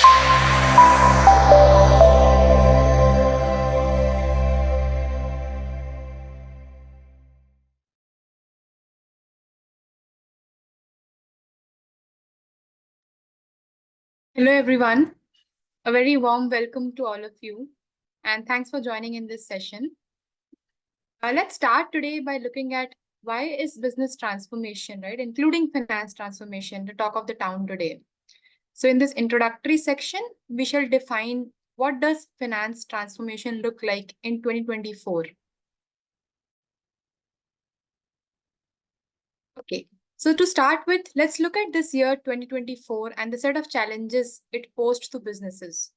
Hello, everyone. A very warm welcome to all of you, and thanks for joining in this session. Let's start today by looking at why is business transformation, right, including finance transformation, the talk of the town today. So in this introductory section, we shall define what does finance transformation look like in 2024. Okay, so to start with, let's look at this year 2024 and the set of challenges it posed to businesses.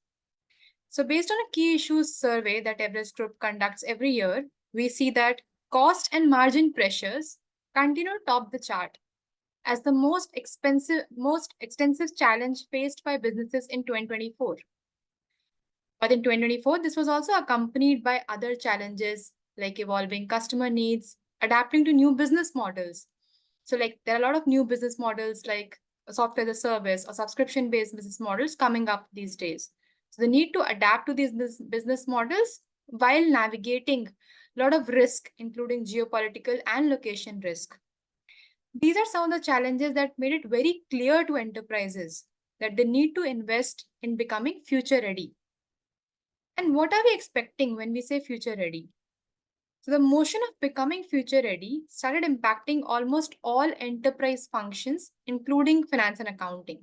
So based on a key issues survey that Everest Group conducts every year, we see that cost and margin pressures continue to top the chart as the most extensive challenge faced by businesses in 2024. But in 2024, this was also accompanied by other challenges like evolving customer needs, adapting to new business models. So like there are a lot of new business models like software as a service or subscription-based business models coming up these days. So the need to adapt to these business models while navigating a lot of risk, including geopolitical and location risk. These are some of the challenges that made it very clear to enterprises that they need to invest in becoming future ready. And what are we expecting when we say future ready? So the motion of becoming future ready started impacting almost all enterprise functions, including finance and accounting.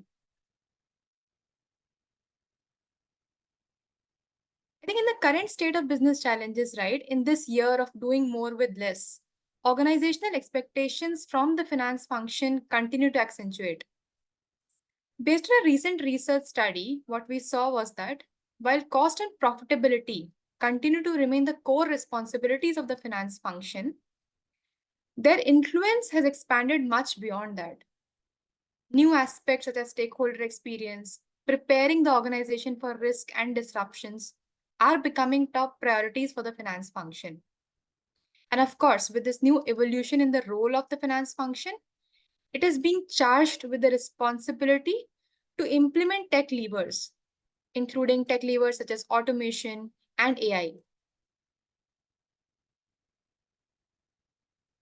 I think in the current state of business challenges, right, in this year of doing more with less, organizational expectations from the finance function continue to accentuate. Based on a recent research study, what we saw was that while cost and profitability continue to remain the core responsibilities of the finance function, their influence has expanded much beyond that. New aspects such as stakeholder experience, preparing the organization for risk and disruptions are becoming top priorities for the finance function. And of course, with this new evolution in the role of the finance function, it is being charged with the responsibility to implement tech levers, including tech levers such as automation and AI.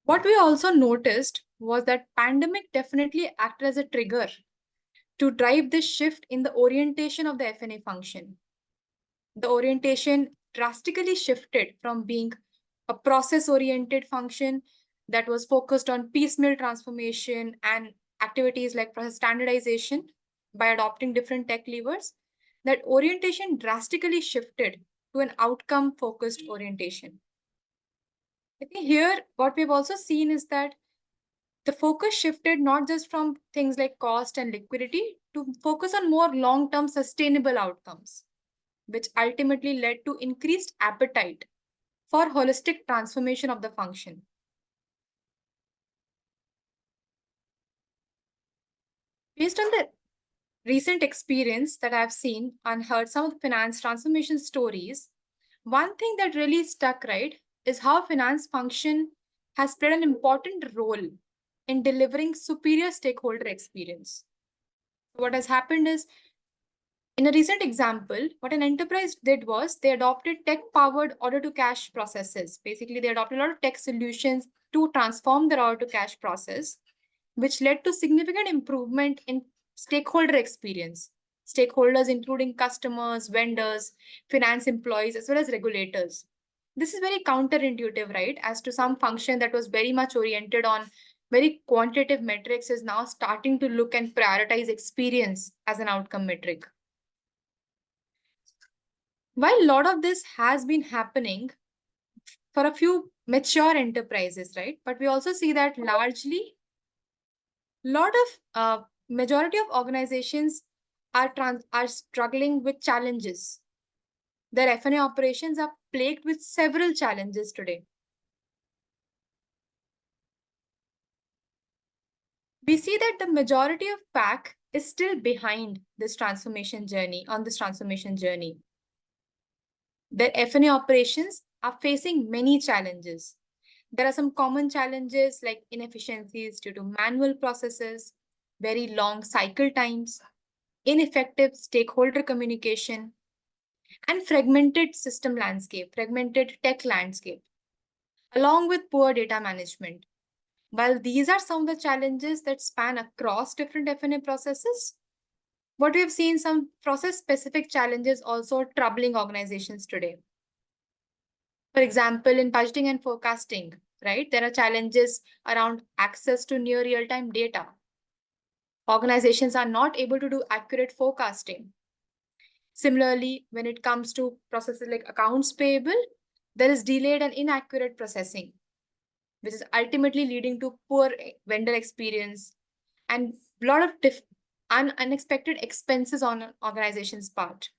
What we also noticed was that pandemic definitely acted as a trigger to drive this shift in the orientation of the F&A function. The orientation drastically shifted from being a process-oriented function that was focused on piecemeal transformation and activities like process standardization by adopting different tech levers. That orientation drastically shifted to an outcome-focused orientation. I think here, what we've also seen is that the focus shifted not just from things like cost and liquidity to focus on more long-term sustainable outcomes, which ultimately led to increased appetite for holistic transformation of the function. Based on the recent experience that I've seen and heard some of the finance transformation stories, one thing that really stuck, right, is how finance function has played an important role in delivering superior stakeholder experience. What has happened is, in a recent example, what an enterprise did was they adopted tech-powered order-to-cash processes. Basically, they adopted a lot of tech solutions to transform their order-to-cash process, which led to significant improvement in stakeholder experience. Stakeholders including customers, vendors, finance employees, as well as regulators. This is very counterintuitive, right? As to some function that was very much oriented on very quantitative metrics is now starting to look and prioritize experience as an outcome metric. While a lot of this has been happening for a few mature enterprises, right? But we also see that largely, majority of organizations are struggling with challenges. Their F&A operations are plagued with several challenges today. We see that the majority of PAC is still behind this transformation journey, on this transformation journey. Their F&A operations are facing many challenges. There are some common challenges like inefficiencies due to manual processes, very long cycle times, ineffective stakeholder communication, and fragmented system landscape, fragmented tech landscape, along with poor data management. While these are some of the challenges that span across different F&A processes, what we have seen some process-specific challenges also troubling organizations today. For example, in budgeting and forecasting, right, there are challenges around access to near real-time data. Organizations are not able to do accurate forecasting. Similarly, when it comes to processes like accounts payable, there is delayed and inaccurate processing, which is ultimately leading to poor vendor experience and a lot of unexpected expenses on an organization's part.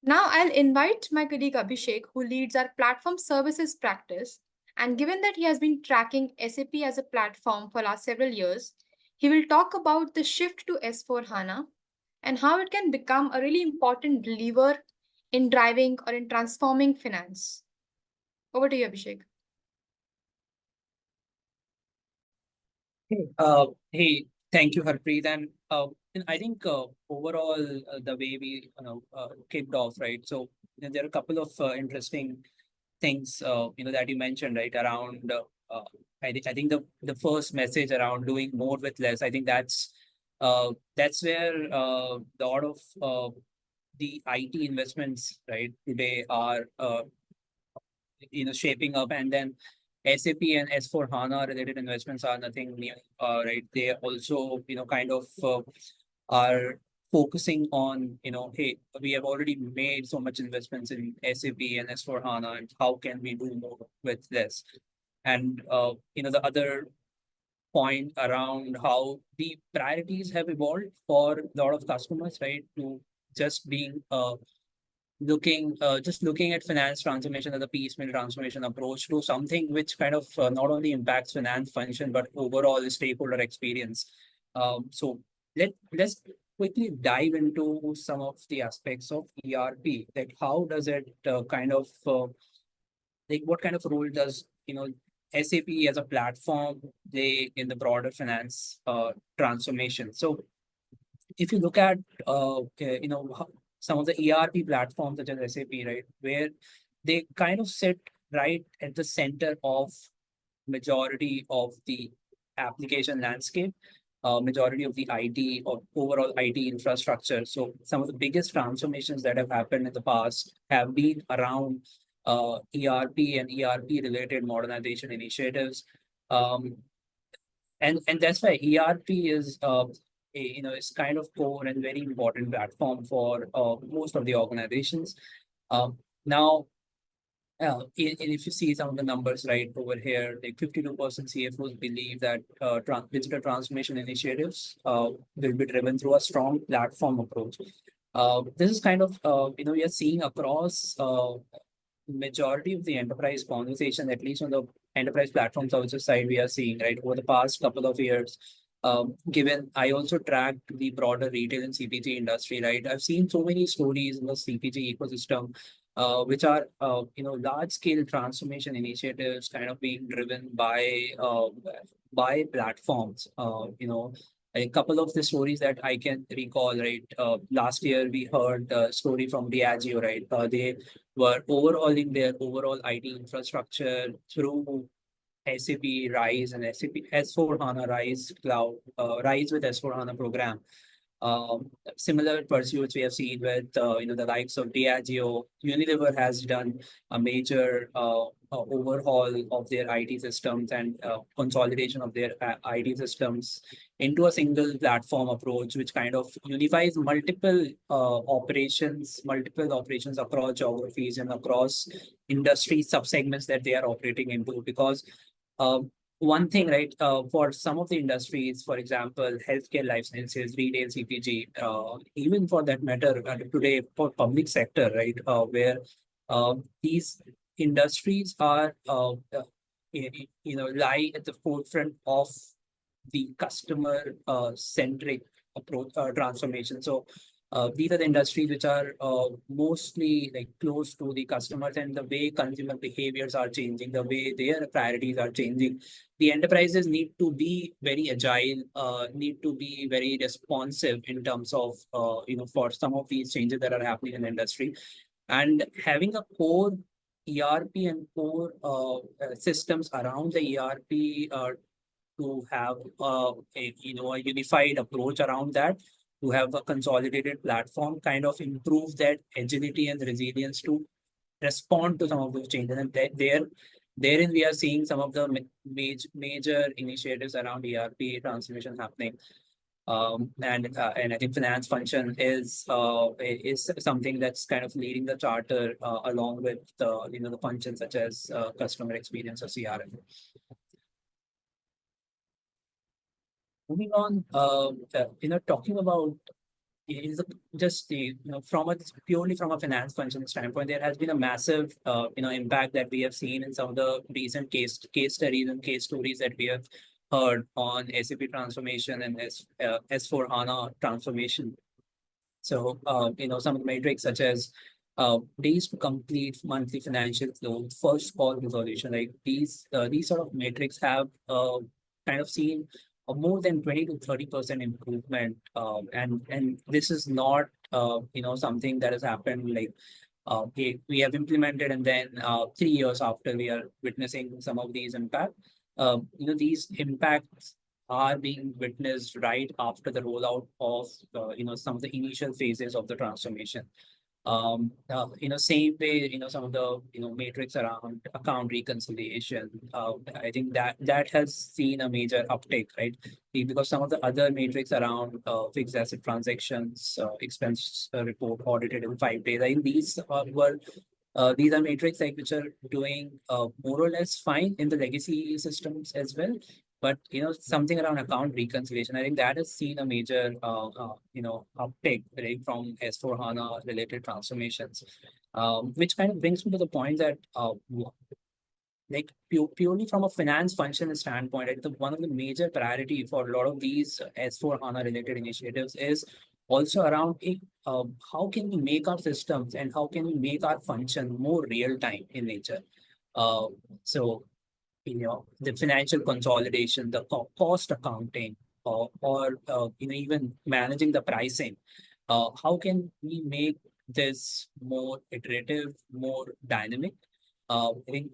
Now I'll invite my colleague Abhishek, who leads our platform services practice. And given that he has been tracking SAP as a platform for last several years, he will talk about the shift to S4HANA and how it can become a really important lever in driving or in transforming finance. Over to you, Abhishek. Hey, thank you, Harpreet. And I think overall, the way we kicked off, right? So there are a couple of interesting things that you mentioned, right? Around I think the first message around doing more with less. I think that's where the lot of the IT investments, right, today are shaping up, and then SAP and S4 HANA related investments are nothing new, right? They also, kind of are focusing on, hey, we have already made so much investments in SAP and S4 HANA, and how can we do more with this? And, the other point around how the priorities have evolved for a lot of customers, right? To just being looking at finance transformation as a piecemeal transformation approach to something which kind of not only impacts finance function but overall the stakeholder experience. So let's quickly dive into some of the aspects of ERP. Like how does it like what kind of role does SAP as a platform play in the broader finance transformation? So if you look at some of the ERP platforms such as SAP, right, where they kind of sit right at the center of majority of the application landscape, majority of the IT or overall IT infrastructure. So some of the biggest transformations that have happened in the past have been around ERP and ERP related modernization initiatives. Um, and that's why ERP is is kind of core and very important platform for most of the organizations. Now, if you see some of the numbers right over here, like 52% CFOs believe that digital transformation initiatives will be driven through a strong platform approach. This is kind of we are seeing across majority of the enterprise conversation, at least on the enterprise platform services side, we are seeing right over the past couple of years. Given I also tracked the broader retail and CPG industry, right? I've seen so many stories in the CPG ecosystem, which are large scale transformation initiatives, kind of being driven by platforms. A couple of the stories that I can recall, right? Last year we heard a story from Diageo, right? They were overhauling their overall IT infrastructure through SAP Rise and SAP S4 HANA Rise Cloud, Rise with S4 HANA program. Similar pursuits we have seen with the likes of Diageo. Unilever has done a major overhaul of their IT systems and consolidation of their IT systems into a single platform approach, which kind of unifies multiple operations across geographies and across industry subsegments that they are operating into. Because um, one thing, right, for some of the industries, for example, healthcare, life sciences, retail, CPG, even for that matter, today for public sector, right, where these industries are, lie at the forefront of the customer centric approach transformation. So These are the industries which are mostly like close to the customers, and the way consumer behaviors are changing, the way their priorities are changing. The enterprises need to be very agile, need to be very responsive in terms of for some of these changes that are happening in the industry, and having a core ERP and core systems around the ERP to have a unified approach around that, to have a consolidated platform, kind of improve that agility and resilience to respond to some of those changes. And therein we are seeing some of the major initiatives around ERP transformation happening. And I think finance function is something that's kind of leading the charter along with the functions such as customer experience or CRM. Moving on, talking about is just from a purely from a finance function standpoint, there has been a massive impact that we have seen in some of the recent case studies and case stories that we have heard on SAP transformation and S4 HANA transformation. So some of the metrics such as days to complete monthly financial close, first call resolution, like these sort of metrics have kind of seen a more than 20 to 30% improvement, and this is not something that has happened like we have implemented and then 3 years after we are witnessing some of these impact. These impacts are being witnessed right after the rollout of some of the initial phases of the transformation. Same way, some of the matrix around account reconciliation. I think that has seen a major uptake, right? Because some of the other matrix around fixed asset transactions, expense report audited in 5 days. I think these are matrix like which are doing more or less fine in the legacy systems as well. But something around account reconciliation, I think that has seen a major uptake, right, from S4 HANA related transformations, which kind of brings me to the point that like purely from a finance function standpoint, I think one of the major priority for a lot of these S4 HANA related initiatives is also around how can we make our systems and how can we make our function more real time in nature. So the financial consolidation, the cost accounting, or even managing the pricing. How can we make this more iterative, more dynamic? I think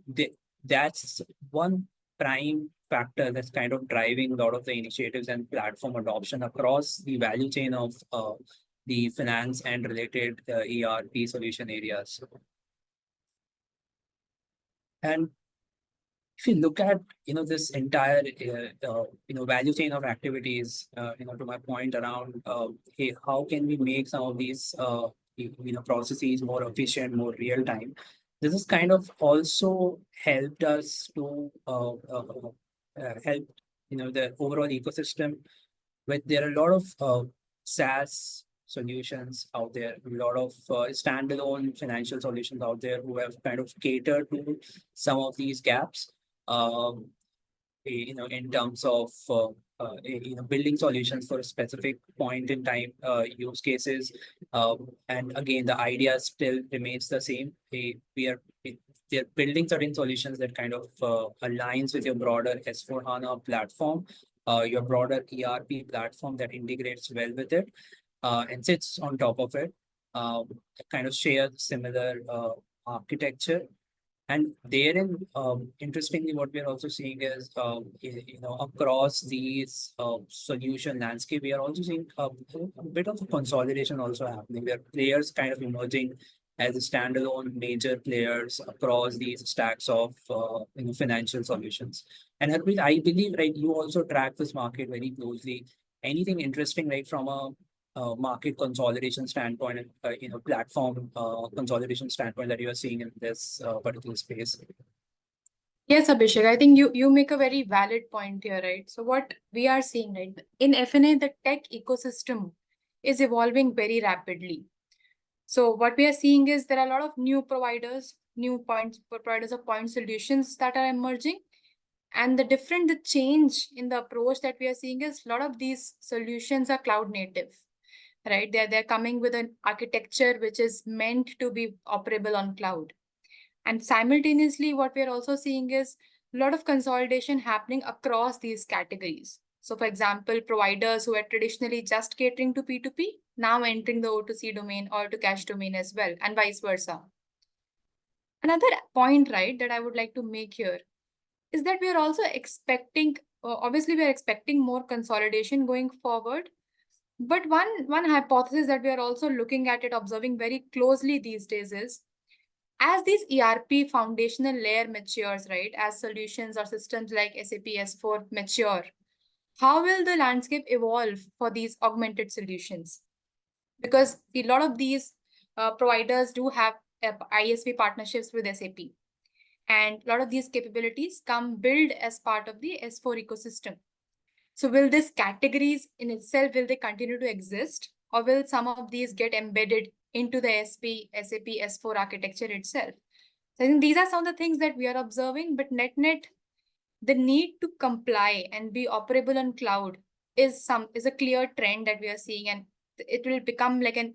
that's one prime factor that's kind of driving a lot of the initiatives and platform adoption across the value chain of the finance and related ERP solution areas. And if you look at this entire value chain of activities, to my point around hey, how can we make some of these processes more efficient, more real time? This has kind of also helped us to help the overall ecosystem. With there are a lot of SaaS solutions out there, a lot of standalone financial solutions out there who have kind of catered to some of these gaps. In terms of building solutions for a specific point in time use cases. And again, the idea still remains the same. They're building certain solutions that kind of aligns with your broader S4 HANA platform, your broader ERP platform that integrates well with it and sits on top of it, kind of share similar architecture. And therein, interestingly, what we're also seeing is, across these solution landscape, we are also seeing a bit of a consolidation also happening. There are players kind of emerging as standalone major players across these stacks of financial solutions. And Harpreet, I believe, right, you also track this market very closely. Anything interesting, right, from a market consolidation standpoint and platform consolidation standpoint that you are seeing in this particular space? Yes, Abhishek, I think you make a very valid point here, right? So what we are seeing, right, in F&A, the tech ecosystem is evolving very rapidly. So what we are seeing is there are a lot of new providers of point solutions that are emerging. And the change in the approach that we are seeing is a lot of these solutions are cloud native. right? They're coming with an architecture which is meant to be operable on cloud. And simultaneously, what we're also seeing is a lot of consolidation happening across these categories. So, for example, providers who are traditionally just catering to P2P now entering the O2C domain or to cash domain as well, and vice versa. Another point, right, that I would like to make here is that we are also expecting, obviously, we are expecting more consolidation going forward. But one hypothesis that we are also looking at it, observing very closely these days is as this ERP foundational layer matures, right, as solutions or systems like SAP S4 mature, how will the landscape evolve for these augmented solutions? Because a lot of these providers do have ISV partnerships with SAP. And a lot of these capabilities come built as part of the S4 ecosystem. So will these categories in itself, will they continue to exist? Or will some of these get embedded into the SAP S4 architecture itself? So I think these are some of the things that we are observing, but net, the need to comply and be operable on cloud is a clear trend that we are seeing, and it will become like an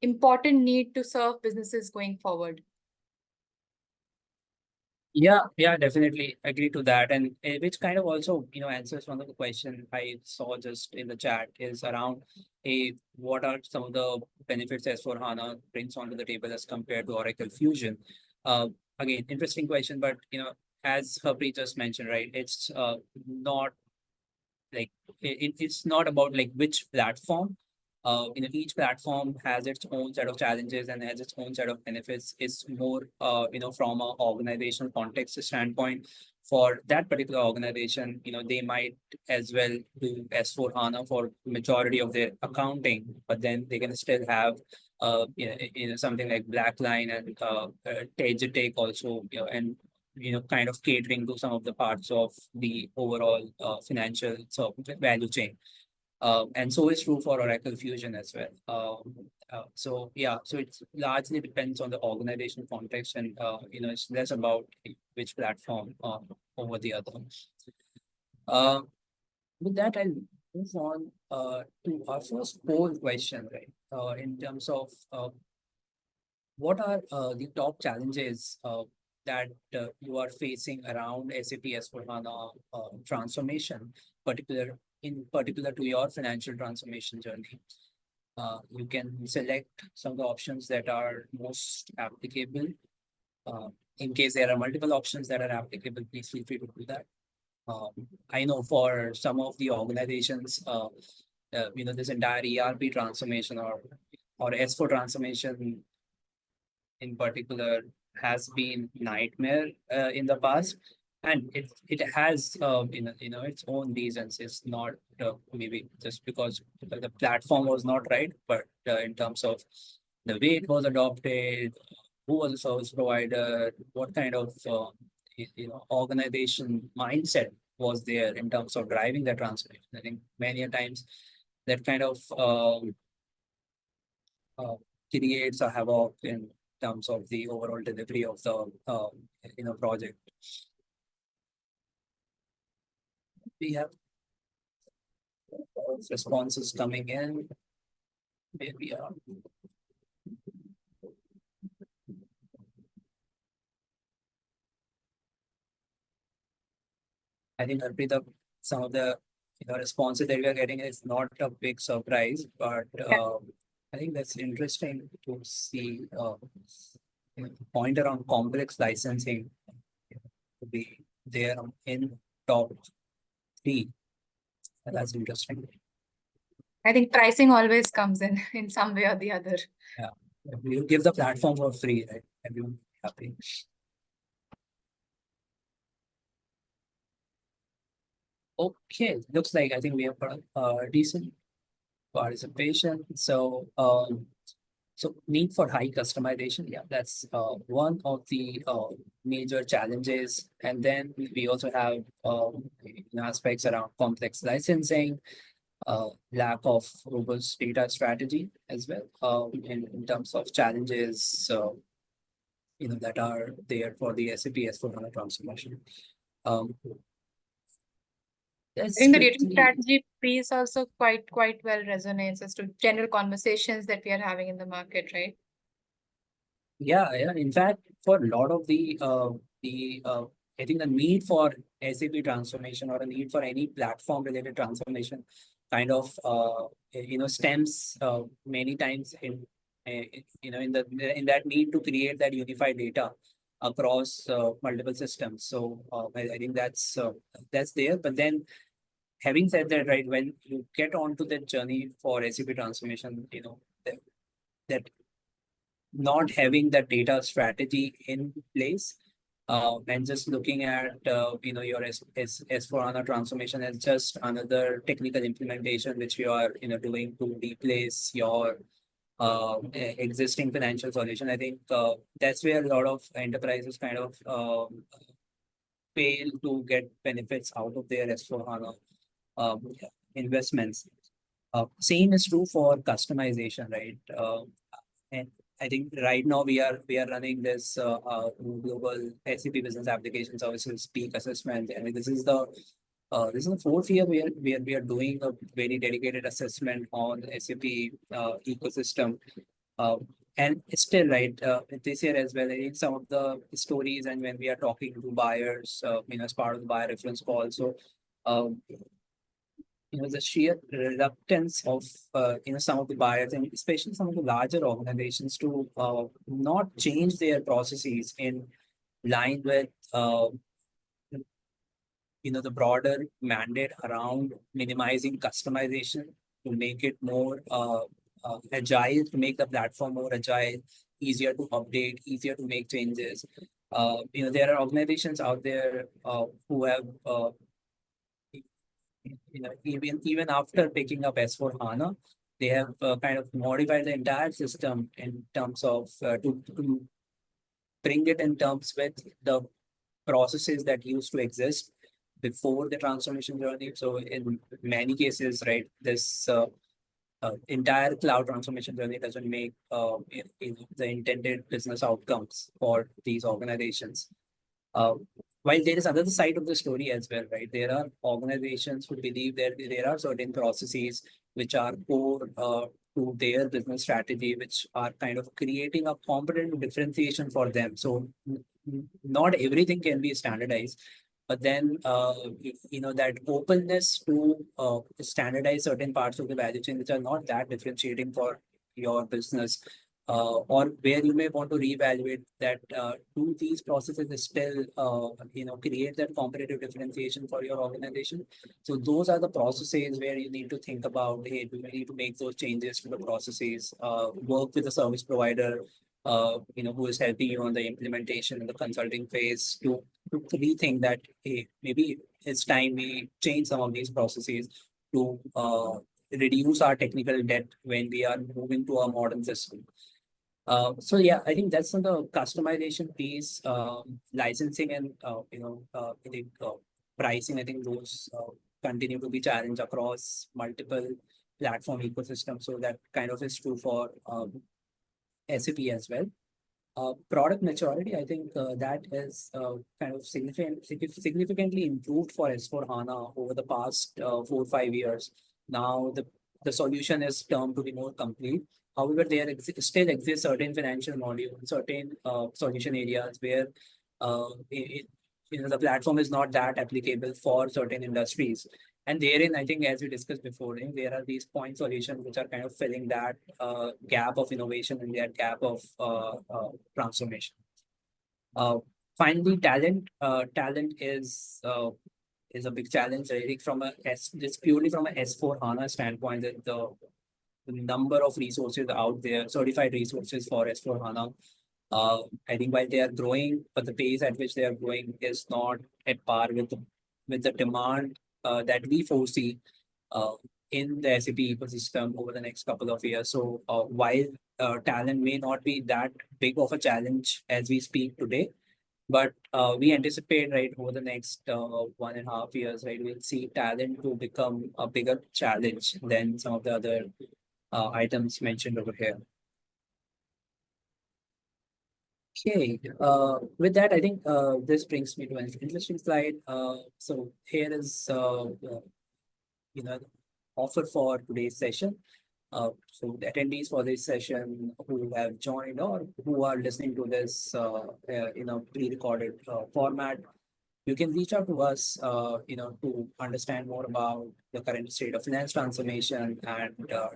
important need to serve businesses going forward. Yeah, definitely agree to that. And which kind of also, answers one of the question I saw just in the chat is around what are some of the benefits S/4HANA brings onto the table as compared to Oracle Fusion? Again, interesting question, but as Harpreet just mentioned, right, it's not like it's not about like which platform. Each platform has its own set of challenges and has its own set of benefits. It's more from an organizational context standpoint. For that particular organization, they might as well do S/4HANA for majority of their accounting, but then they can still have something like Blackline and Tagetik also, and kind of catering to some of the parts of the overall financial value chain. And so is true for Oracle Fusion as well. So it largely depends on the organizational context, and it's less about which platform over the other. With that, I'll move on to our first poll question, right? In terms of what are the top challenges that you are facing around SAP S/4HANA transformation, in particular to your financial transformation journey? You can select some of the options that are most applicable. In case there are multiple options that are applicable, please feel free to do that. I know for some of the organizations, this entire ERP transformation or S4 transformation in particular has been nightmare in the past, and it has its own reasons. It's not maybe just because the platform was not right, but in terms of the way it was adopted, who was the service provider, what kind of organization mindset was there in terms of driving the transformation. I think many a times that kind of creates a havoc in terms of the overall delivery of the project. We have responses coming in. Maybe I think Harpreet, some of the responses that we are getting is not a big surprise, but I think that's interesting to see point around complex licensing to be there in top 3. And that's interesting. I think pricing always comes in some way or the other. Yeah, you give the platform for free, right? Everyone happy. Okay, looks like I think we have got decent participation. So, need for high customization, yeah, that's one of the major challenges. And then we also have aspects around complex licensing, lack of robust data strategy as well, in terms of challenges that are there for the SAP S/4HANA transformation. I That's think the data quickly. strategy piece also quite well resonates as to general conversations that we are having in the market, right? Yeah, yeah. In fact, for a lot of the I think the need for SAP transformation or a need for any platform related transformation kind of stems many times in in that need to create that unified data across multiple systems. So I think that's there. But then having said that, right, when you get onto that journey for SAP transformation, that, that not having that data strategy in place and just looking at your S4HANA transformation as just another technical implementation which you are doing to replace your existing financial solution. I think that's where a lot of enterprises kind of fail to get benefits out of their S4HANA investments. Same is true for customization, right? And I think right now we are running this global SAP Business Application Services peak assessment. I mean, this is the fourth year we are doing a very dedicated assessment on SAP ecosystem. Uh, and still, right, this year as well, I think some of the stories and when we are talking to buyers, as part of the buyer reference call, so um, the sheer reluctance of some of the buyers and especially some of the larger organizations to not change their processes in line with the broader mandate around minimizing customization to make it more agile, to make the platform more agile, easier to update, easier to make changes. There are organizations out there who have even after picking up S4 HANA, they have kind of modified the entire system in terms of to bring it in terms with the processes that used to exist before the transformation journey. So in many cases, right, this entire cloud transformation journey doesn't make the intended business outcomes for these organizations. Uh, while there is another side of the story as well, right? There are organizations who believe that there are certain processes which are core to their business strategy, which are kind of creating a competitive differentiation for them. So not everything can be standardized, but then that openness to standardize certain parts of the value chain which are not that differentiating for your business or where you may want to reevaluate that do these processes still create that competitive differentiation for your organization. So those are the processes where you need to think about, hey, do we need to make those changes to the processes, work with a service provider who is helping you on the implementation and the consulting phase to rethink that, hey, maybe it's time we change some of these processes to reduce our technical debt when we are moving to a modern system. So yeah, I think that's on the customization piece, licensing and I think pricing. I think those continue to be challenged across multiple platform ecosystems. So that kind of is true for SAP as well. Product maturity, I think that is kind of significantly improved for S4 HANA over the past 4 or 5 years. Now the solution is termed to be more complete. However, still exist certain financial modules, certain solution areas where the platform is not that applicable for certain industries. And therein, I think, as we discussed before, there are these point solutions which are kind of filling that gap of innovation and that gap of transformation. Uh, Finally, talent. Talent is a big challenge. I think just purely from a S4 HANA standpoint, that the number of resources out there, certified resources for S4 HANA, I think while they are growing, but the pace at which they are growing is not at par with the demand that we foresee uh, in the SAP ecosystem over the next couple of years. So while talent may not be that big of a challenge as we speak today, but we anticipate, right, over the next 1.5 years, right, we'll see talent to become a bigger challenge than some of the other items mentioned over here. Okay, with that, I think this brings me to an interesting slide. So here is you know offer for today's session. So the attendees for this session who have joined or who are listening to this pre-recorded format, you can reach out to us, to understand more about the current state of finance transformation and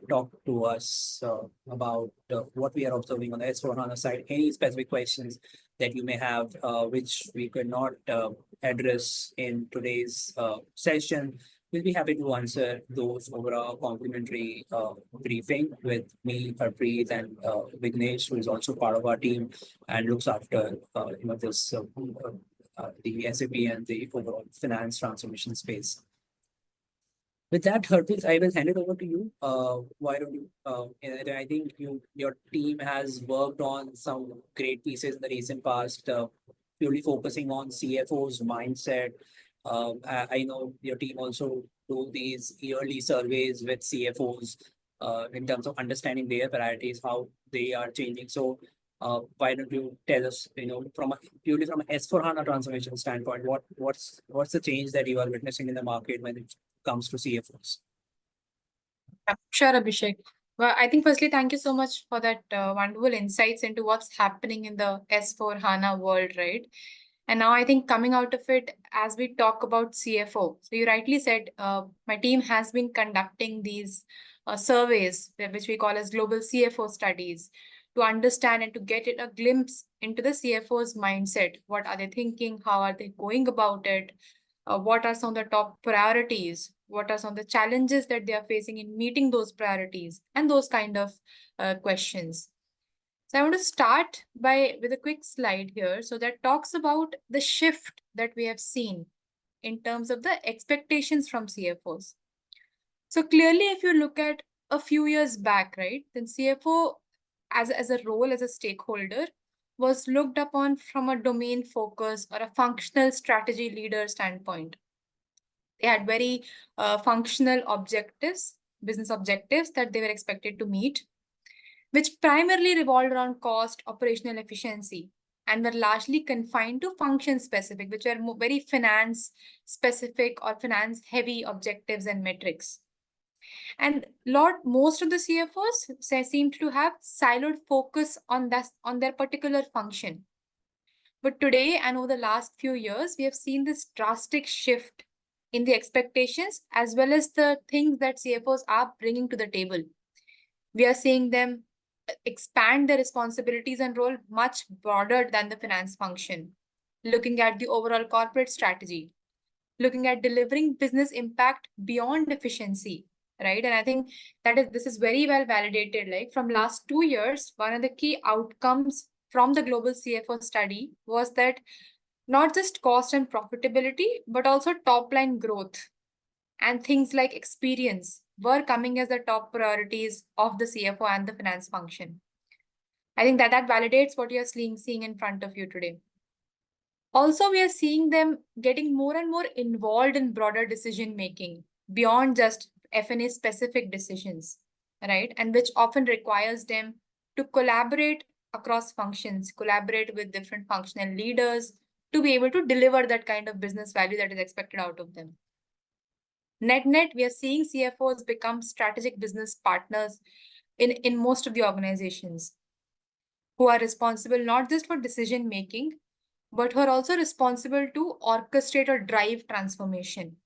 talk to us about what we are observing on the S4HANA side, any specific questions that you may have, which we could not address in today's session. We'll be happy to answer those over a complimentary briefing with me, Harpreet, and Vignesh, who is also part of our team and looks after this the SAP and the overall finance transformation space. With that, Harpreet, I will hand it over to you. Why don't you? And I think your team has worked on some great pieces in the recent past, purely focusing on CFO's mindset. I know your team also do these yearly surveys with CFOs in terms of understanding their priorities, how they are changing. So why don't you tell us, purely from an S4HANA transformation standpoint, what's the change that you are witnessing in the market when it comes to CFOs? Sure, Abhishek. Well, I think firstly, thank you so much for that wonderful insights into what's happening in the S4 HANA world, right? And now I think coming out of it, as we talk about CFO, so you rightly said, my team has been conducting these surveys, which we call as global CFO studies, to understand and to get a glimpse into the CFO's mindset. What are they thinking? How are they going about it? What are some of the top priorities? What are some of the challenges that they are facing in meeting those priorities and those kind of questions? So I want to start with a quick slide here. So that talks about the shift that we have seen in terms of the expectations from CFOs. So clearly, if you look at a few years back, right, then CFO as a role, as a stakeholder, was looked upon from a domain focus or a functional strategy leader standpoint. They had very functional objectives, business objectives that they were expected to meet, which primarily revolved around cost, operational efficiency, and were largely confined to function specific, which were very finance specific or finance heavy objectives and metrics. And most of the CFOs seemed to have siloed focus on their particular function. But today and over the last few years, we have seen this drastic shift in the expectations as well as the things that CFOs are bringing to the table. We are seeing them expand their responsibilities and role much broader than the finance function, looking at the overall corporate strategy, looking at delivering business impact beyond efficiency, right? And I think this is very well validated. Like from last 2 years, one of the key outcomes from the global CFO study was that not just cost and profitability, but also top line growth and things like experience were coming as the top priorities of the CFO and the finance function. I think that validates what you're seeing in front of you today. Also, we are seeing them getting more and more involved in broader decision making beyond just F&A specific decisions, right? And which often requires them to collaborate across functions, collaborate with different functional leaders to be able to deliver that kind of business value that is expected out of them. Net, we are seeing CFOs become strategic business partners in most of the organizations who are responsible not just for decision making, but who are also responsible to orchestrate or drive transformation,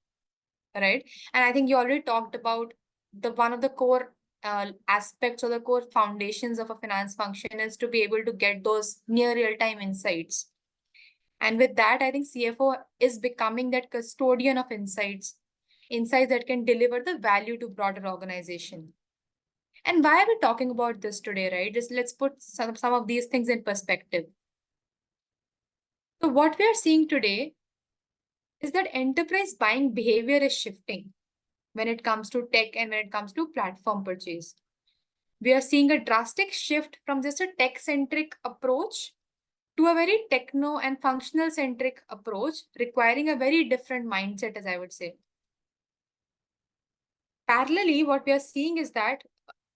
right? And I think you already talked about one of the core aspects or the core foundations of a finance function is to be able to get those near real-time insights. And with that, I think CFO is becoming that custodian of insights that can deliver the value to broader organization. And why are we talking about this today, right? Just let's put some of these things in perspective. So what we are seeing today is that enterprise buying behavior is shifting when it comes to tech and when it comes to platform purchase. We are seeing a drastic shift from just a tech-centric approach to a very techno and functional-centric approach, requiring a very different mindset, as I would say. Parallelly, what we are seeing is that,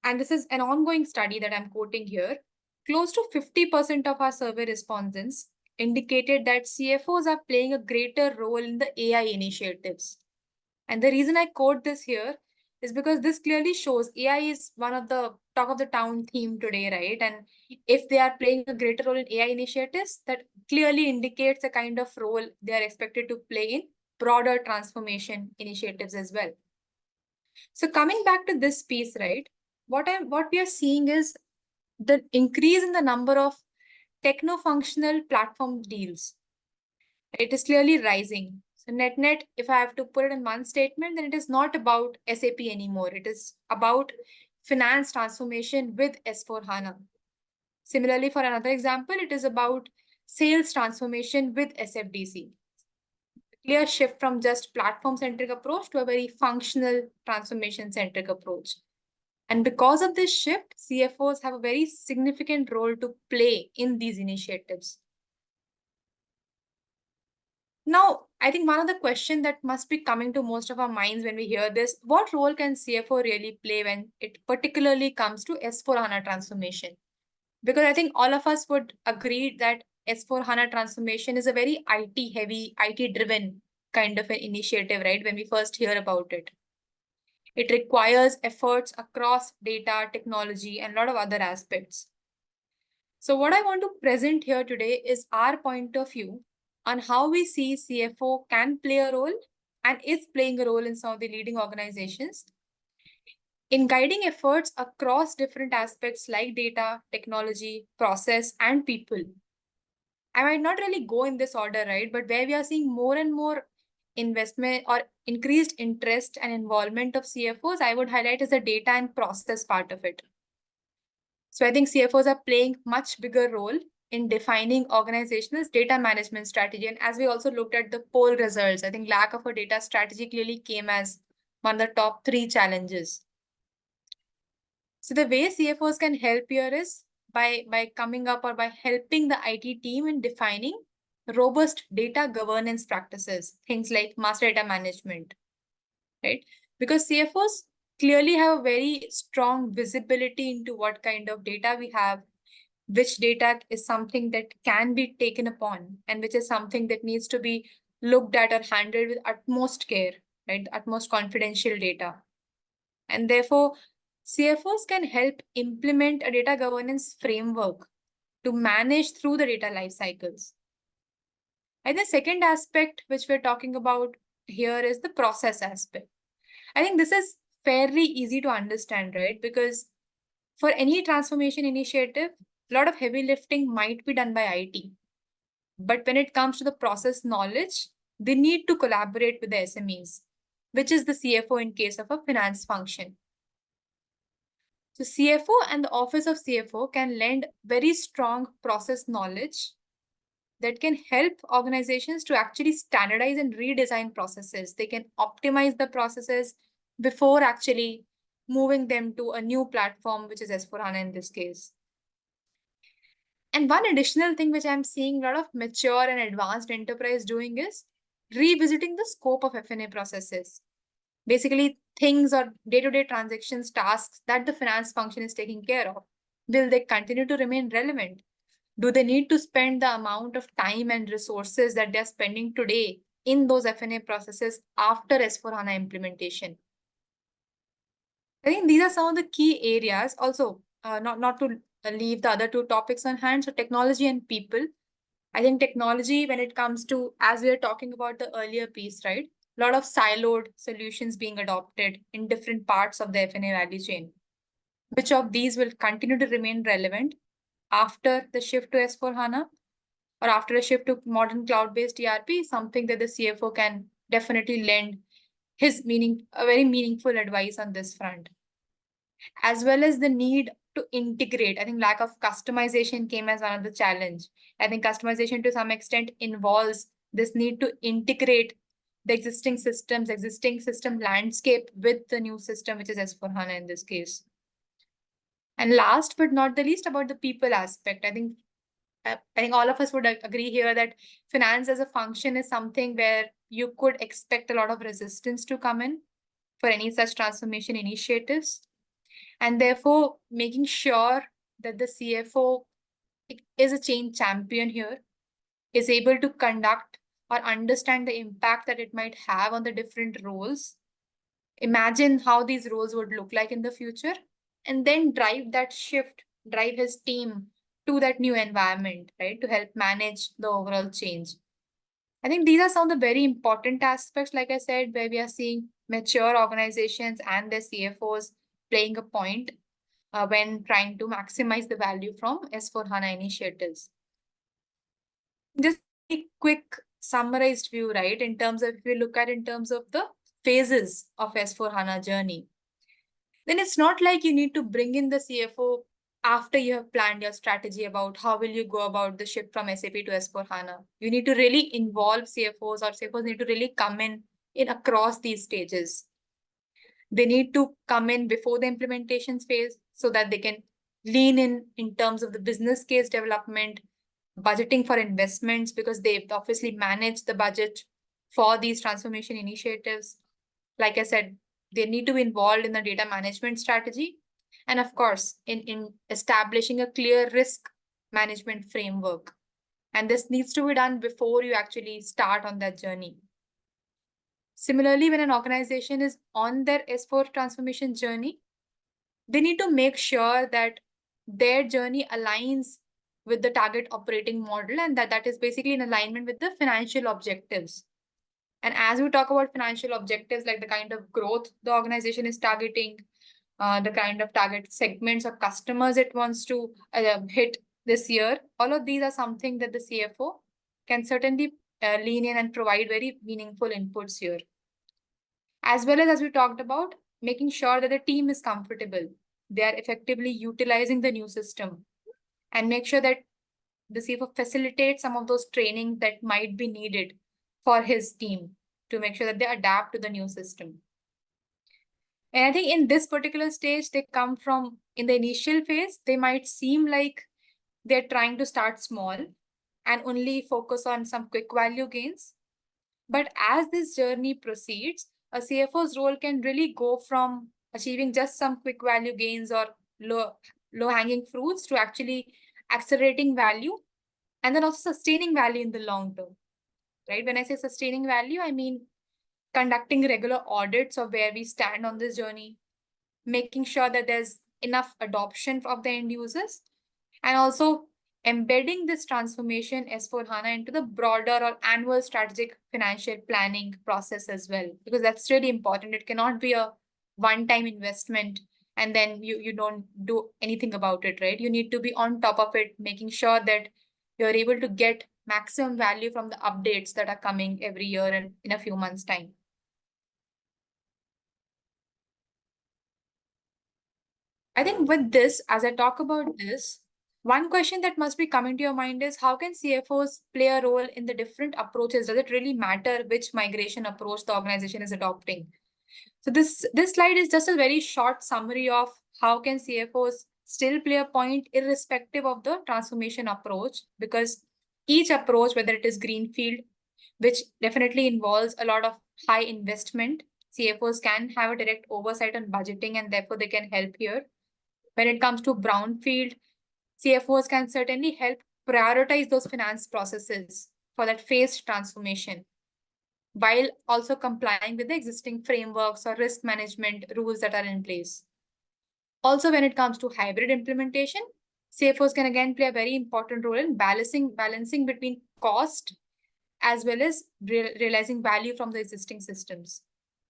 and this is an ongoing study that I'm quoting here, close to 50% of our survey respondents indicated that CFOs are playing a greater role in the AI initiatives. And the reason I quote this here is because this clearly shows AI is one of the talk of the town theme today, right? And if they are playing a greater role in AI initiatives, that clearly indicates the kind of role they are expected to play in broader transformation initiatives as well. So coming back to this piece, right? What we are seeing is the increase in the number of techno-functional platform deals. It is clearly rising. So net, if I have to put it in one statement, then it is not about SAP anymore. It is about finance transformation with S4HANA. Similarly, for another example, it is about sales transformation with SFDC. Clear shift from just platform-centric approach to a very functional transformation-centric approach. And because of this shift, CFOs have a very significant role to play in these initiatives. Now, I think one of the questions that must be coming to most of our minds when we hear this, what role can CFO really play when it particularly comes to S4HANA transformation? Because I think all of us would agree that S4HANA transformation is a very IT heavy, IT driven kind of an initiative, right? When we first hear about it. It requires efforts across data, technology, and a lot of other aspects. So what I want to present here today is our point of view on how we see CFO can play a role and is playing a role in some of the leading organizations in guiding efforts across different aspects like data, technology, process, and people. I might not really go in this order, right? But where we are seeing more and more investment or increased interest and involvement of CFOs, I would highlight is the data and process part of it. So I think CFOs are playing much bigger role in defining organizational data management strategy. And as we also looked at the poll results, I think lack of a data strategy clearly came as one of the top 3 challenges. So the way CFOs can help here is by coming up or by helping the IT team in defining robust data governance practices, things like master data management, right? Because CFOs clearly have a very strong visibility into what kind of data we have, which data is something that can be taken upon, and which is something that needs to be looked at or handled with utmost care, right? Utmost confidential data. And therefore, CFOs can help implement a data governance framework to manage through the data life cycles. And the second aspect which we're talking about here is the process aspect. I think this is fairly easy to understand, right? Because for any transformation initiative, a lot of heavy lifting might be done by IT. But when it comes to the process knowledge, they need to collaborate with the SMEs, which is the CFO in case of a finance function. So CFO and the office of CFO can lend very strong process knowledge that can help organizations to actually standardize and redesign processes. They can optimize the processes before actually moving them to a new platform, which is S4HANA in this case. And one additional thing which I'm seeing a lot of mature and advanced enterprise doing is revisiting the scope of F&A processes. Basically, things or day-to-day transactions, tasks that the finance function is taking care of. Will they continue to remain relevant? Do they need to spend the amount of time and resources that they're spending today in those F&A processes after S4HANA implementation? I think these are some of the key areas. Also, not to leave the other 2 topics on hand. So technology and people. I think technology, when it comes to, as we were talking about the earlier piece, right? A lot of siloed solutions being adopted in different parts of the F&A value chain. Which of these will continue to remain relevant after the shift to S4HANA or after a shift to modern cloud-based ERP? Something that the CFO can definitely lend his very meaningful advice on this front. As well as the need to integrate. I think lack of customization came as one of the challenge. I think customization to some extent involves this need to integrate the existing system landscape with the new system, which is S4HANA in this case. And last but not the least, about the people aspect. I think all of us would agree here that finance as a function is something where you could expect a lot of resistance to come in for any such transformation initiatives. And therefore, making sure that the CFO is a change champion here, is able to conduct or understand the impact that it might have on the different roles, imagine how these roles would look like in the future, and then drive that shift, drive his team to that new environment, right, to help manage the overall change. I think these are some of the very important aspects, like I said, where we are seeing mature organizations and their CFOs playing a point when trying to maximize the value from S4HANA initiatives. Just a quick summarized view, right, in terms of, if we look at in terms of the phases of S4HANA journey, then it's not like you need to bring in the CFO after you have planned your strategy about how will you go about the shift from SAP to S4HANA. You need to really involve CFOs, or CFOs need to really come in across these stages. They need to come in before the implementation phase so that they can lean in terms of the business case development, budgeting for investments, because they've obviously managed the budget for these transformation initiatives. Like I said, they need to be involved in the data management strategy. And of course, in establishing a clear risk management framework. And this needs to be done before you actually start on that journey. Similarly, when an organization is on their S4 transformation journey, they need to make sure that their journey aligns with the target operating model, and that is basically in alignment with the financial objectives. And as we talk about financial objectives, like the kind of growth the organization is targeting, the kind of target segments or customers it wants to hit this year, all of these are something that the CFO can certainly lean in and provide very meaningful inputs here. As well as we talked about, making sure that the team is comfortable, they are effectively utilizing the new system, and make sure that the CFO facilitates some of those trainings that might be needed for his team to make sure that they adapt to the new system. And I think in this particular stage, they come from, in the initial phase, they might seem like they're trying to start small and only focus on some quick value gains. But as this journey proceeds, a CFO's role can really go from achieving just some quick value gains or low hanging fruits to actually accelerating value, and then also sustaining value in the long term, right? When I say sustaining value, I mean conducting regular audits of where we stand on this journey, making sure that there's enough adoption of the end users, and also embedding this transformation S4HANA into the broader or annual strategic financial planning process as well, because that's really important. It cannot be a one-time investment and then you don't do anything about it, right? You need to be on top of it, making sure that you're able to get maximum value from the updates that are coming every year and in a few months' time. I think with this, as I talk about this, one question that must be coming to your mind is, how can CFOs play a role in the different approaches? Does it really matter which migration approach the organization is adopting? So this slide is just a very short summary of how can CFOs still play a point irrespective of the transformation approach, because each approach, whether it is greenfield, which definitely involves a lot of high investment, CFOs can have a direct oversight on budgeting and therefore they can help here. When it comes to brownfield, CFOs can certainly help prioritize those finance processes for that phased transformation, while also complying with the existing frameworks or risk management rules that are in place. Also, when it comes to hybrid implementation, CFOs can again play a very important role in balancing between cost as well as realizing value from the existing systems.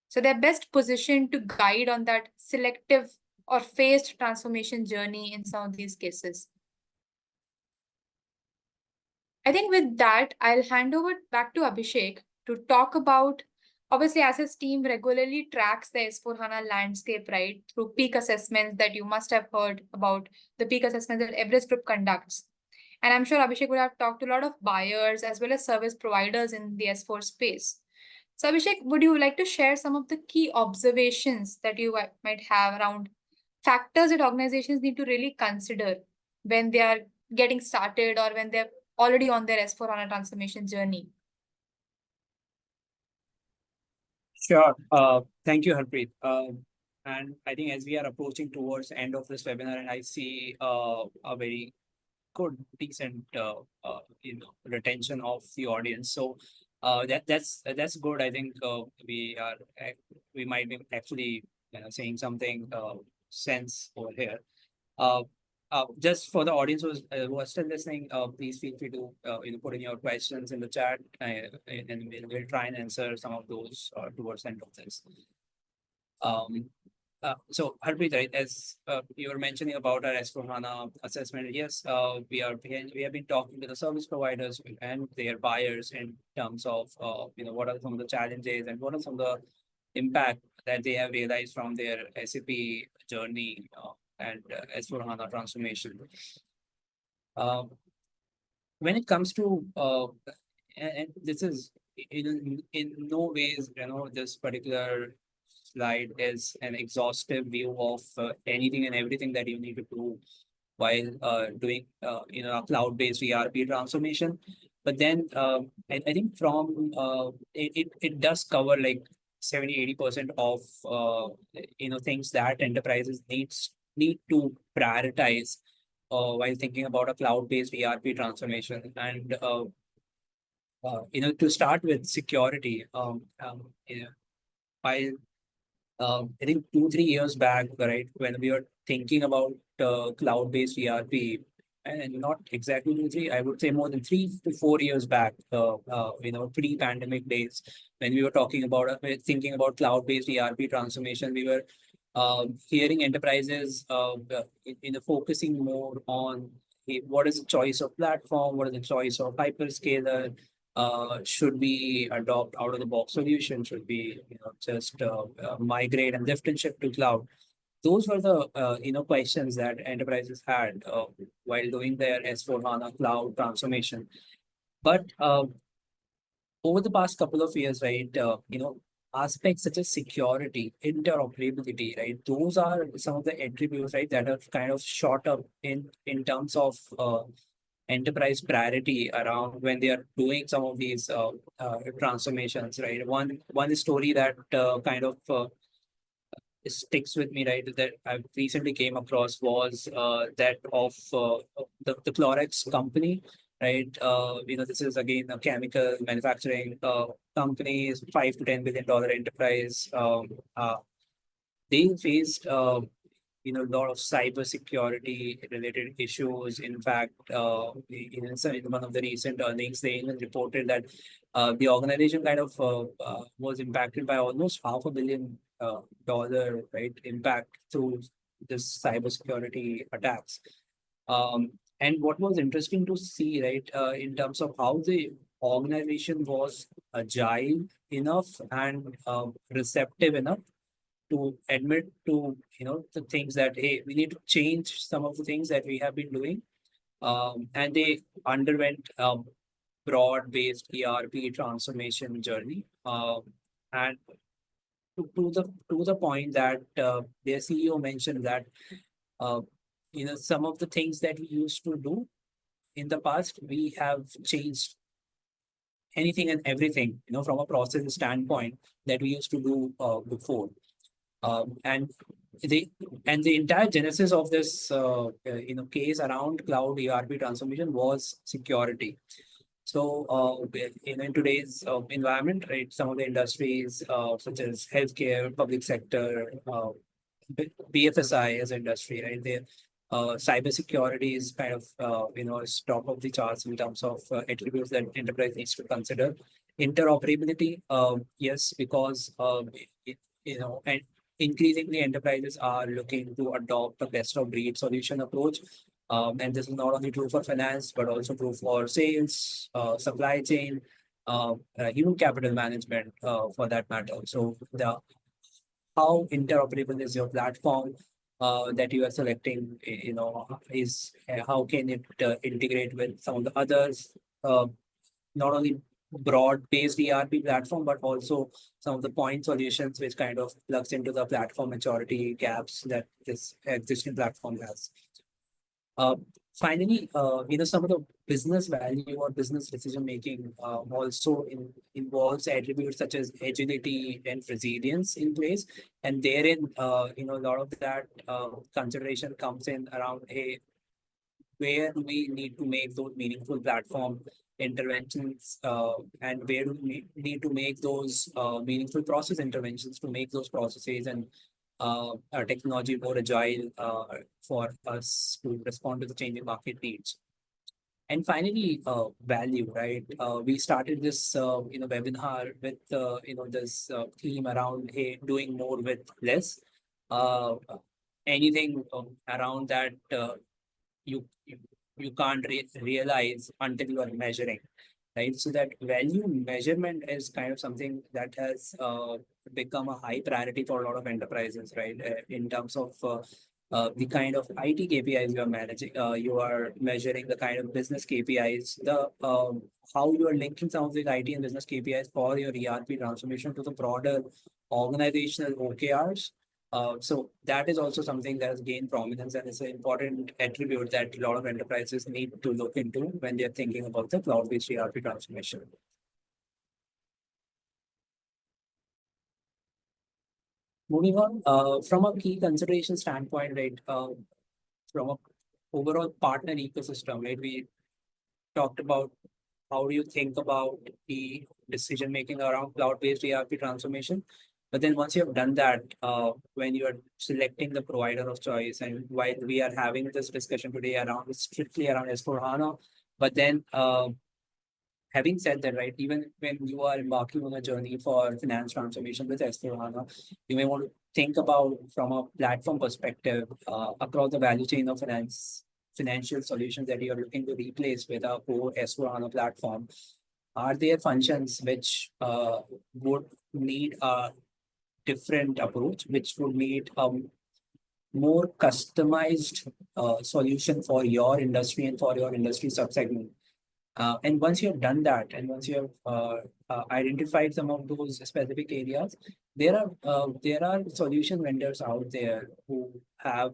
So they're best positioned to guide on that selective or phased transformation journey in some of these cases. I think with that, I'll hand over back to Abhishek to talk about, obviously, as his team regularly tracks the S4HANA landscape, right, through peak assessments that you must have heard about, the peak assessments that Everest Group conducts. And I'm sure Abhishek would have talked to a lot of buyers as well as service providers in the S4 space. So Abhishek, would you like to share some of the key observations that you might have around factors that organizations need to really consider when they are getting started or when they're already on their S4HANA transformation journey? Sure. Thank you, Harpreet. And I think as we are approaching towards the end of this webinar, and I see a very good, decent, retention of the audience. So that's good. I think we might be actually saying something sense over here. Uh, just for the audience who are still listening, please feel free to put in your questions in the chat, and we'll try and answer some of those towards the end of this. So Harpreet, right, as you were mentioning about our S/4HANA assessment, yes, we have been talking to the service providers and their buyers in terms of what are some of the challenges and what are some of the impact that they have realized from their SAP journey and S/4HANA transformation. When it comes to and this is in no ways this particular slide is an exhaustive view of anything and everything that you need to do while doing a cloud-based ERP transformation. But then I think from it does cover like 70-80% of things that enterprises need to prioritize while thinking about a cloud-based ERP transformation. And to start with security, while I think 2-3 years back, right, when we were thinking about cloud-based ERP, and not exactly 2-3, I would say more than 3 to 4 years back, pre-pandemic days, when we were talking about thinking about cloud-based ERP transformation, we were hearing enterprises focusing more on what is the choice of platform, what is the choice of hyperscaler, should we adopt out of the box solution, should we just migrate and lift and shift to cloud. Those were the questions that enterprises had while doing their S/4HANA cloud transformation. But over the past couple of years, right, aspects such as security, interoperability, right, those are some of the attributes, right, that have kind of shot up in terms of enterprise priority around when they are doing some of these transformations, right. One story that kind of sticks with me, right, that I recently came across was that of the Clorox company, right. This is again a chemical manufacturing company, $5 to $10 billion enterprise. They faced a lot of cybersecurity related issues. In fact, in one of the recent earnings, they even reported that the organization kind of was impacted by almost $500 million, right, impact through this cybersecurity attacks. And what was interesting to see, right, in terms of how the organization was agile enough and receptive enough to admit to the things that, hey, we need to change some of the things that we have been doing, and they underwent a broad-based ERP transformation journey, and to the point that their CEO mentioned that uh, some of the things that we used to do in the past, we have changed anything and everything from a process standpoint that we used to do before. And the entire genesis of this case around cloud ERP transformation was security. So in today's environment, right, some of the industries such as healthcare, public sector, BFSI as an industry, right, they cybersecurity is kind of is top of the charts in terms of attributes that enterprise needs to consider. Interoperability, yes, because and increasingly enterprises are looking to adopt a best of breed solution approach. And this is not only true for finance, but also true for sales, supply chain, human capital management, for that matter. So the how interoperable is your platform that you are selecting, is how can it integrate with some of the others, not only broad-based ERP platform, but also some of the point solutions which kind of plugs into the platform maturity gaps that this existing platform has. Finally, some of the business value or business decision making also involves attributes such as agility and resilience in place, and therein, a lot of that consideration comes in around, hey, where do we need to make those meaningful platform interventions, and where do we need to make those meaningful process interventions to make those processes and our technology more agile for us to respond to the changing market needs. And finally, value, right? We started this, webinar with, this theme around, hey, doing more with less. Uh, Anything around that, you you can't realize until you are measuring, right? So that value measurement is kind of something that has become a high priority for a lot of enterprises, right? In terms of the kind of IT KPIs you are managing, you are measuring the kind of business KPIs, the how you are linking some of these IT and business KPIs for your ERP transformation to the broader organizational OKRs. So that is also something that has gained prominence and is an important attribute that a lot of enterprises need to look into when they're thinking about the cloud-based ERP transformation. Moving on, from a key consideration standpoint, right, from a overall partner ecosystem, right, we talked about how do you think about the decision making around cloud-based ERP transformation. But then once you have done that, when you are selecting the provider of choice, and while we are having this discussion today around strictly around S/4HANA, but then having said that, right, even when you are embarking on a journey for finance transformation with S/4HANA, you may want to think about from a platform perspective across the value chain of financial solutions that you are looking to replace with a core S/4HANA platform. Are there functions which would need a different approach, which would need a more customized solution for your industry and for your industry subsegment? And once you have done that, and once you have identified some of those specific areas, there are solution vendors out there who have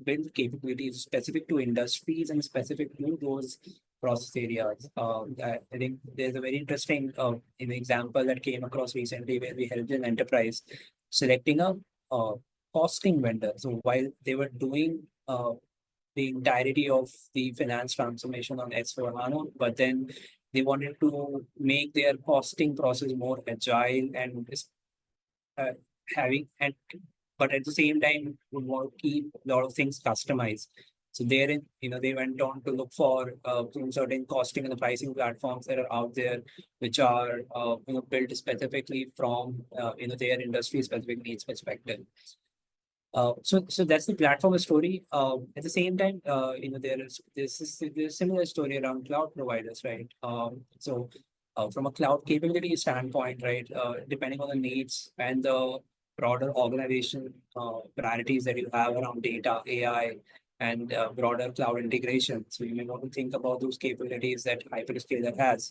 built capabilities specific to industries and specific to those process areas. I think there's a very interesting example that came across recently where we helped an enterprise selecting a uh, costing vendor. So while they were doing the entirety of the finance transformation on S/4HANA, but then they wanted to make their costing process more agile and uh, having and but at the same time would want to keep a lot of things customized. So therein, they went on to look for certain costing and the pricing platforms that are out there, which are built specifically from their industry specific needs perspective. So that's the platform story. At the same time, there's similar story around cloud providers, right? From a cloud capability standpoint, right, depending on the needs and the broader organization priorities that you have around data, AI, and broader cloud integration. So you may want to think about those capabilities that hyperscaler has.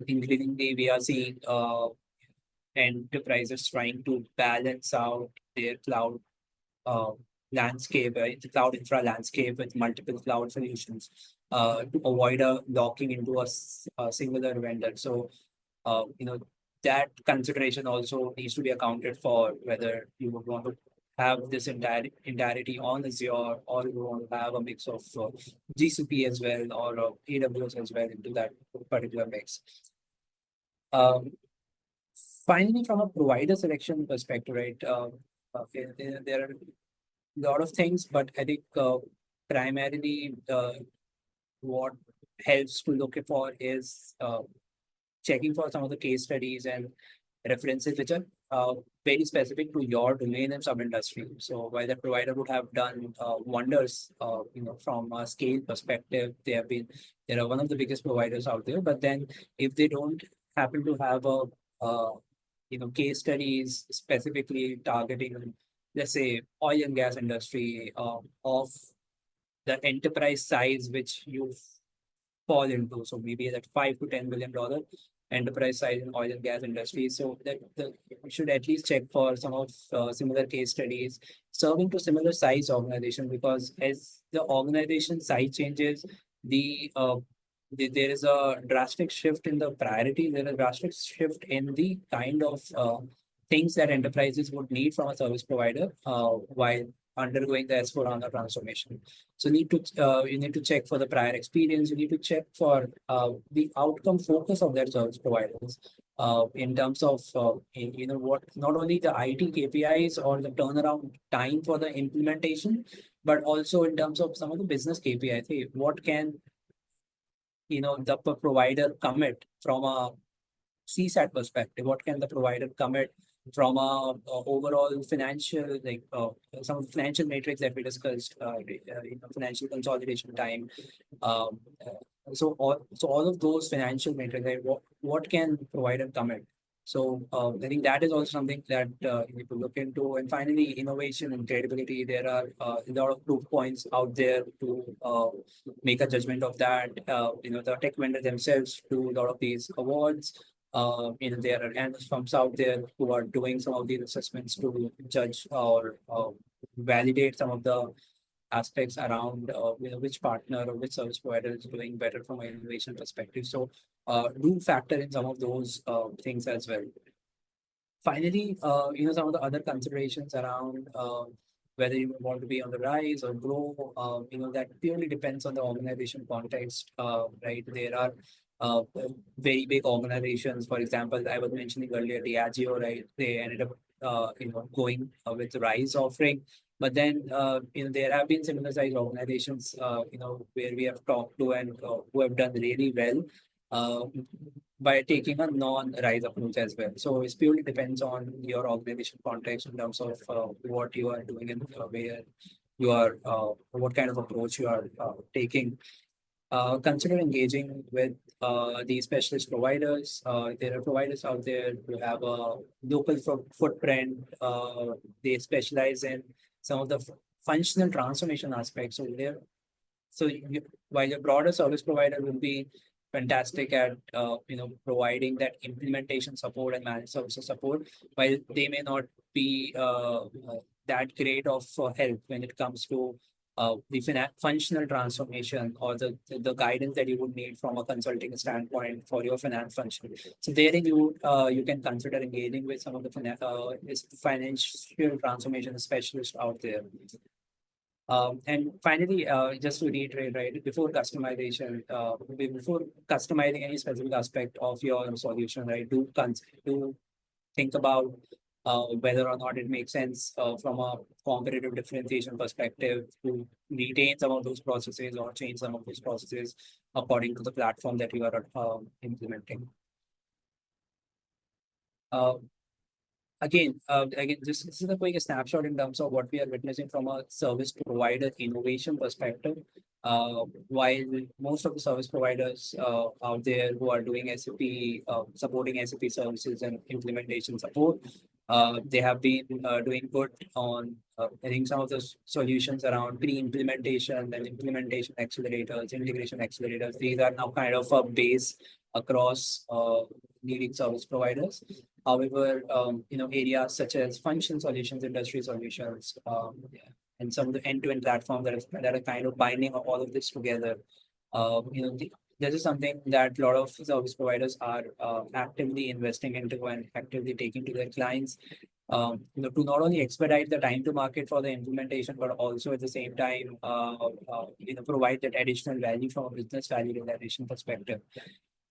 Increasingly, we are seeing enterprises trying to balance out their cloud uh, landscape, the cloud infra landscape with multiple cloud solutions to avoid a locking into a singular vendor. So, that consideration also needs to be accounted for whether you would want to have this entirety on Azure or you want to have a mix of GCP as well or AWS as well into that particular mix. Um, Finally, from a provider selection perspective, right, there are lot of things, but I think primarily what helps to look for is checking for some of the case studies and references which are very specific to your domain and sub-industry. So while the provider would have done wonders, from a scale perspective, they are one of the biggest providers out there. But then if they don't happen to have a case studies specifically targeting, let's say, oil and gas industry of the enterprise size which you fall into. So maybe that $5 to $10 billion enterprise size in oil and gas industry. So that you should at least check for some of similar case studies serving to similar size organization, because as the organization size changes, there is a drastic shift in the priority. There is a drastic shift in the kind of things that enterprises would need from a service provider while undergoing the S/4HANA transformation. So you need to check for the prior experience. You need to check for the outcome focus of their service providers in terms of what not only the IT KPIs or the turnaround time for the implementation, but also in terms of some of the business KPIs. Hey, what can the provider commit from a CSAT perspective? What can the provider commit from a overall financial, like some of the financial metrics that we discussed, financial consolidation time. Um, so all of those financial metrics, like what can provider commit? So I think that is also something that you need to look into. And finally, innovation and credibility. There are a lot of proof points out there to make a judgment of that. The tech vendor themselves do a lot of these awards. There are analyst firms out there who are doing some of these assessments to judge or validate some of the aspects around which partner or which service provider is doing better from an innovation perspective. So do factor in some of those things as well. Finally, some of the other considerations around whether you want to be on the rise or grow, that purely depends on the organization context, right? There are very big organizations. For example, I was mentioning earlier, Diageo, right? They ended up, going with the rise offering. But then, there have been similar sized organizations, where we have talked to and who have done really well. Uh, by taking a non-rise approach as well. So it purely depends on your organization context in terms of what you are doing and where you are, what kind of approach you are taking. Consider engaging with these specialist providers. There are providers out there who have a local footprint. They specialize in some of the functional transformation aspects over there. So while your broader service provider will be fantastic at providing that implementation support and managed services support, while they may not be that great of help when it comes to the functional transformation or the guidance that you would need from a consulting standpoint for your finance function. So there you can consider engaging with some of the financial transformation specialists out there. And finally, just to reiterate, right, before customizing any specific aspect of your solution, right, do think about whether or not it makes sense from a competitive differentiation perspective to retain some of those processes or change some of those processes according to the platform that you are implementing. Again, this is a quick snapshot in terms of what we are witnessing from a service provider innovation perspective. While most of the service providers out there who are doing SAP, supporting SAP services and implementation support, they have been doing good on, I think, some of the solutions around pre-implementation and implementation accelerators, integration accelerators. These are now kind of a base across leading service providers. However, areas such as function solutions, industry solutions, and some of the end-to-end platforms that are kind of binding all of this together. This is something that a lot of service providers are actively investing into and actively taking to their clients. To not only expedite the time to market for the implementation, but also at the same time, provide that additional value from a business value realization perspective.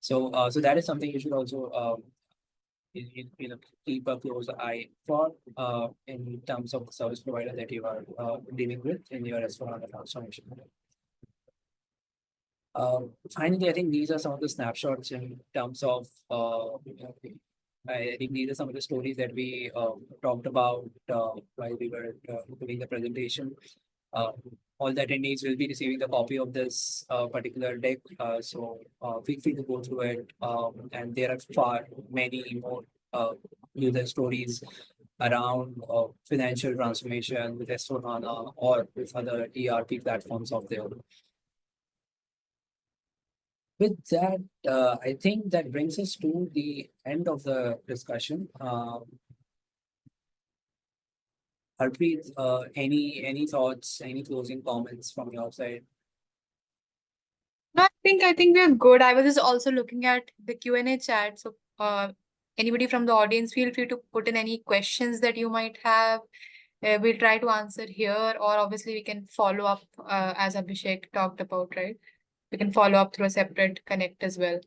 So that is something you should also keep a close eye for in terms of the service provider that you are dealing with in your S/4HANA transformation. Finally, I think these are some of the snapshots in terms of I think these are some of the stories that we talked about while we were doing the presentation. All the attendees will be receiving the copy of this particular deck. So feel free to go through it. And there are far many more user stories around financial transformation with S/4HANA or with other ERP platforms out there. With that, I think that brings us to the end of the discussion. Harpreet, any thoughts, any closing comments from your side? No, I think we're good. I was just also looking at the Q&A chat. So Anybody from the audience, feel free to put in any questions that you might have. We'll try to answer here, or obviously we can follow up as Abhishek talked about, right? We can follow up through a separate connect as well.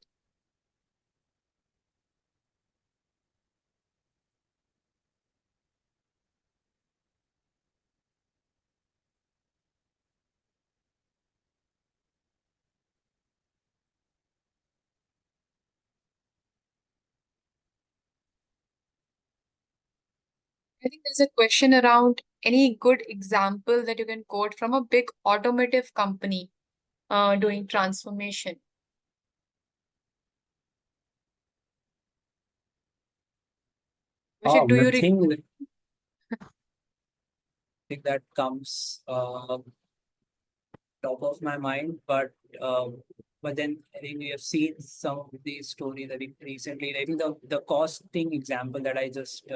I think there's a question around any good example that you can quote from a big automotive company doing transformation. Abhishek, do you Nothing that comes top of my mind, but then I think we have seen some of these stories I think recently. I think the costing example that I just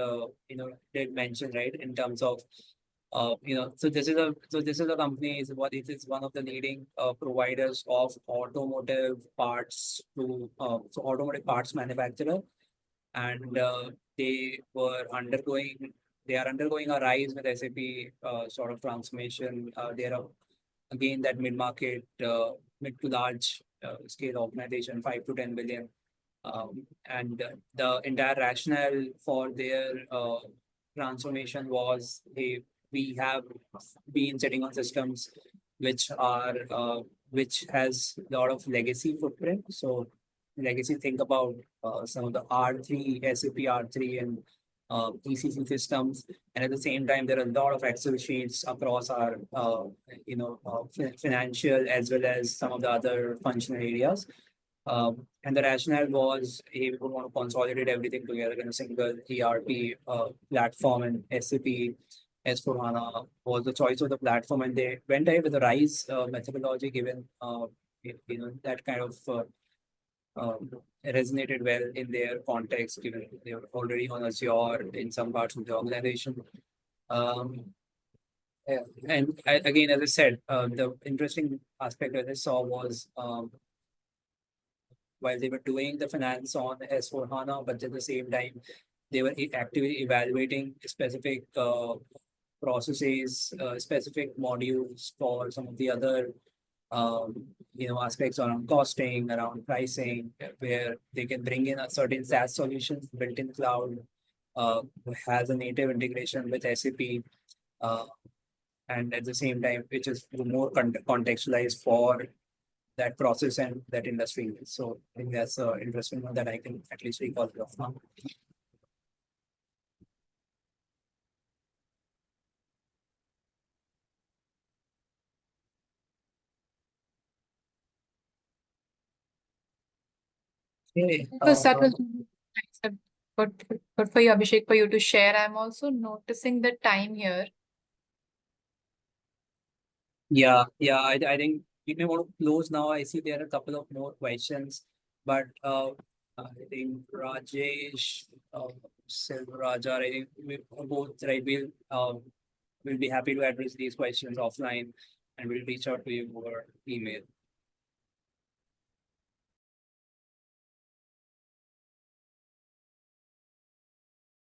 did mention, right, in terms of so this is a company, is what it is, one of the leading providers of automotive parts to so automotive parts manufacturer, and they are undergoing a rise with SAP sort of transformation. They are again that mid to large scale organization, 5 to 10 billion. And the entire rationale for their transformation was we have been sitting on systems which has a lot of legacy footprint. So legacy, think about some of the R3, SAP R3 and ECC systems. And at the same time, there are a lot of Excel sheets across our financial as well as some of the other functional areas. And the rationale was, hey, we would want to consolidate everything together in a single ERP platform, and SAP S/4HANA was the choice of the platform, and they went ahead with the RISE methodology, given that kind of resonated well in their context, given they were already on Azure in some parts of the organization. Um, yeah. And again, as I said, the interesting aspect that I saw was while they were doing the finance on S/4HANA, but at the same time, they were actively evaluating specific processes, specific modules for some of the other aspects around costing, around pricing, where they can bring in a certain SaaS solutions built in cloud, has a native integration with SAP, uh, and at the same time, which is more contextualized for that process and that industry. So I think that's an interesting one that I can at least recall of now. Okay. Because that was nice. Good for you, Abhishek, for you to share. I'm also noticing the time here. I think we may want to close now. I see there are a couple of more questions, but I think Rajesh, Silvaraja, I think we both, right, we'll be happy to address these questions offline, and we'll reach out to you over email.